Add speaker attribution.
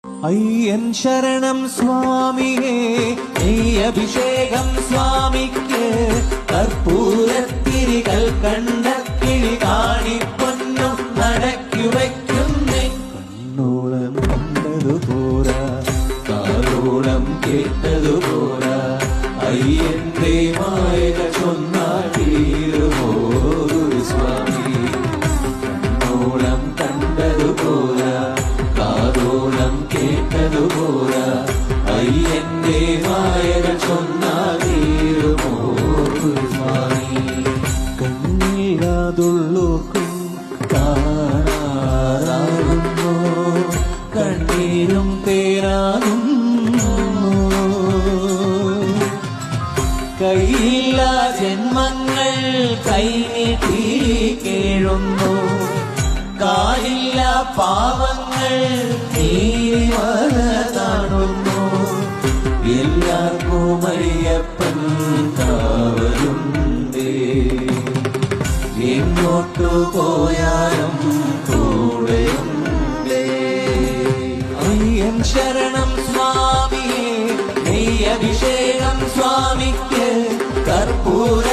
Speaker 1: അയ്യൻ ശരണം സ്വാമിയേ, നെയ്യഭിഷേകം സ്വാമിക്ക്, കർപ്പൂരത്തിരികൾ കണ്ട കിളി കാണിപ്പൊന്നും നടക്കി വയ്ക്കുന്നേ. കണ്ണോളം കണ്ടതുപോരാ, കാലോളം കേട്ടതുപോരാ, അയ്യന്റെ മായക ചൊന്നാൽ തീരുമോ സ്വാമി. കണ്ണോളം കണ്ടതുപോരാ, കാതോളം കേട്ടതുപോരാ, അയ്യന്റെ മായകൾ ചൊന്നാൽ തീരുമോ സ്വാമി. കണ്ണീരാതുള്ളൂർക്കും കാണാറാകുന്നു, കണ്ണീരും തേരാകുന്നു. കൈയില്ല ജന്മങ്ങൾ കൈനീട്ടി കേഴുന്നു, കാലില്ല പാവങ്ങൾ നീവതാണുന്നു. എല്ലാവർക്കും അയ്യപ്പൻ കാവലുണ്ടേ, എങ്ങോട്ടു പോയാലും കൂടെയുണ്ടേ. അയ്യൻ ശരണം സ്വാമിയേ, നെയ്യഭിഷേകം സ്വാമിക്ക്, കർപ്പൂര